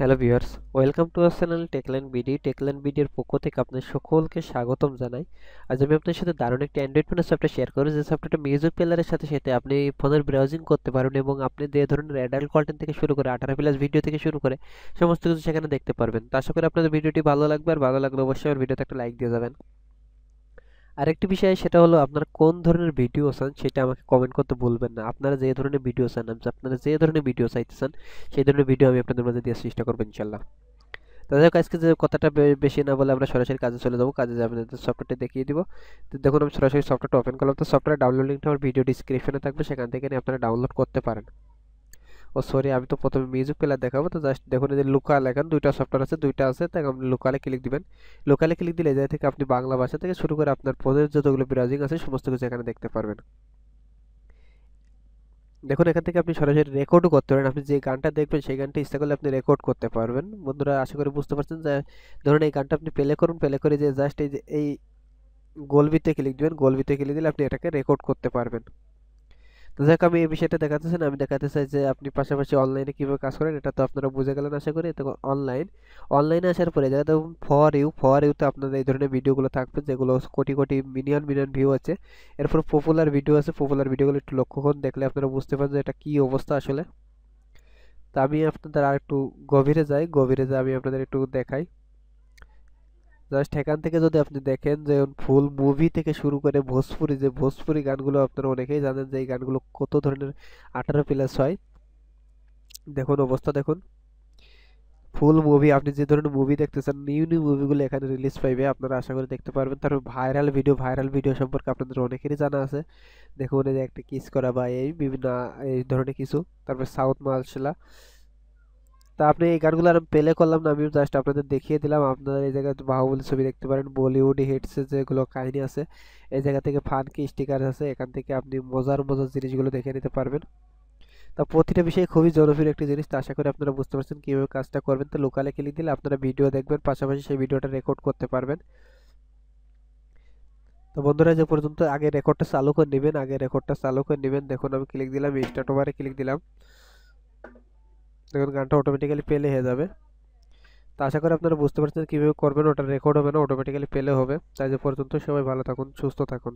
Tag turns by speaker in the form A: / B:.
A: Hello viewers, welcome to our channel Techland BD. Techland বিডির পক্ষ থেকে আপনাদের সকলকে স্বাগতম জানাই। আজ আমি আপনার সাথে দারুণ একটি অ্যান্ড্রয়েড ফোনের সফটওয়্যার শেয়ার করব, যে সফটওয়্যারটা মিউজিক প্লেয়ারের সাথে সাথে আপনি ফোনের ব্রাউজিং করতে পারবেন এবং আপনি যে ধরনের অ্যাডাল্ট কন্টেন্ট থেকে শুরু করে 18+ ভিডিও থেকে শুরু করে সমস্ত কিছু সেখানে দেখতে পারবেন। তো আশা করি আপনাদের ভিডিওটি ভালো লাগবে, আর ভালো লাগলে অবশ্যই আমার ভিডিওতে একটা লাইক দিয়ে যাবেন। আরেকটি বিষয়, সেটা হলো আপনারা কোন ধরনের ভিডিও চান সেটা আমাকে কমেন্ট করতে ভুলবেন না। আপনারা যে ধরনের ভিডিও চান, আপনারা যে ধরনের ভিডিও চাইতেছেন সেই ধরনের ভিডিও আমি আপনাদের মাঝে দেওয়ার চেষ্টা করবো ইনশাল্লাহ। তো যাই হোক, আজকে যে কথাটা বেশি না বলে আমরা সরাসরি কাজে চলে যাবো। কাজে যাবেন, সফটওয়্যারটি দেখিয়ে দিব। তো দেখুন, আমি সরাসরি সফটওয়্যারটা ওপেন করলাম। তো সফটওয়্যার ডাউনলোড লিঙ্কটা আমার ভিডিও ডিসক্রিপশনে থাকবে, সেখান থেকে নিয়ে আপনারা ডাউনলোড করতে পারেন। ও সরি, আমি তো প্রথমে মিউজিক প্লেয়ার দেখাবো। তো জাস্ট দেখুন, এই যে লোকাল, এখন দুইটা সফটওয়্যার আছে, দুইটা আছে, তাই আপনি লোকালে ক্লিক দিবেন। লোকালে ক্লিক দিলে এই জায়গা থেকে আপনি বাংলা ভাষা থেকে শুরু করে আপনার ফোনের যতগুলো ব্রাউজিং আছে সমস্ত কিছু এখানে দেখতে পারবেন। দেখুন, এখান থেকে আপনি সরাসরি রেকর্ডও করতে পারেন। আপনি যে গানটা দেখবেন সেই গানটা ইচ্ছা করলে আপনি রেকর্ড করতে পারবেন। বন্ধুরা, আশা করি বুঝতে পারছেন যে ধরুন এই গানটা আপনি প্লে করুন, প্লে করে যে জাস্ট এই যে এই গোলবিতে ক্লিক দিবেন, গোলবিতে ক্লিক দিলে আপনি এটাকে রেকর্ড করতে পারবেন। তো যাক, আমি এই বিষয়টা দেখাতেছি না, আমি দেখাতে চাই যে আপনি পাশাপাশি অনলাইনে কিভাবে কাজ করেন। এটা তো আপনারা বুঝে গেলেন আশা করি। তো অনলাইনে আসার পরে জায়গা দেখুন ফর ইউতে আপনাদের এই ধরনের ভিডিওগুলো থাকবে, যেগুলো crore crore million million view আছে। এরপর পপুলার ভিডিও আছে, পপুলার ভিডিওগুলো একটু লক্ষ্য করুন, দেখলে আপনারা বুঝতে পারেন যে এটা কি অবস্থা আসলে। তা আমি আপনাদের আর একটু গভীরে যাই আমি আপনাদের একটু দেখাই। জাস্ট এখান থেকে যদি আপনি দেখেন যে ফুল মুভি থেকে শুরু করে ভোজপুরি গানগুলো, আপনারা অনেকেই জানেন যে এই গানগুলো কত ধরনের 18+ হয়। দেখুন অবস্থা, দেখুন ফুল মুভি, আপনি যে ধরনের মুভি দেখতেছেন নিউ নিউ মুভিগুলো এখানে রিলিজ পাইবে, আপনারা আশা করি দেখতে পারবেন। তারপর ভাইরাল ভিডিও সম্পর্কে আপনাদের অনেকেরই জানা আছে। দেখুন, এই যে একটা কিস করা বা এই বিভিন্ন এই ধরনের কিছু। তারপর সাউথ মার্শালা। তা আপনি এই গানগুলো আর প্লে করলাম না, আমি জাস্ট আপনাদের দেখিয়ে দিলাম। আপনারা এই জায়গায় বাহুবলী ছবি দেখতে পারেন, বলিউড হিটসের যেগুলো কাহিনী আছে এই জায়গা থেকে, ফানকি স্টিকার আছে, এখান থেকে আপনি মজার মজার জিনিসগুলো দেখে নিতে পারবেন। তা প্রতিটা বিষয় খুবই জনপ্রিয় একটি জিনিস। তো আশা করি আপনারা বুঝতে পারছেন কিভাবে কাজটা করবেন। তো লোকালে ক্লিক দিলে আপনারা ভিডিও দেখবেন, পাশাপাশি সেই ভিডিওটা রেকর্ড করতে পারবেন। তো বন্ধুরা, যে পর্যন্ত আগে রেকর্ডটা চালু করে নেবেন। দেখুন, আমি ক্লিক দিলাম, স্টার্ট ওভারে ক্লিক দিলাম। দেখুন, গানটা অটোমেটিক্যালি প্লে হয়ে যাবে। তো আশা করি আপনারা বুঝতে পারছেন কিভাবে করবেন। ওটা রেকর্ড হবে না, অটোমেটিক্যালি প্লে হবে। তাই যে পর্যন্ত সবাই ভালো থাকুন, সুস্থ থাকুন।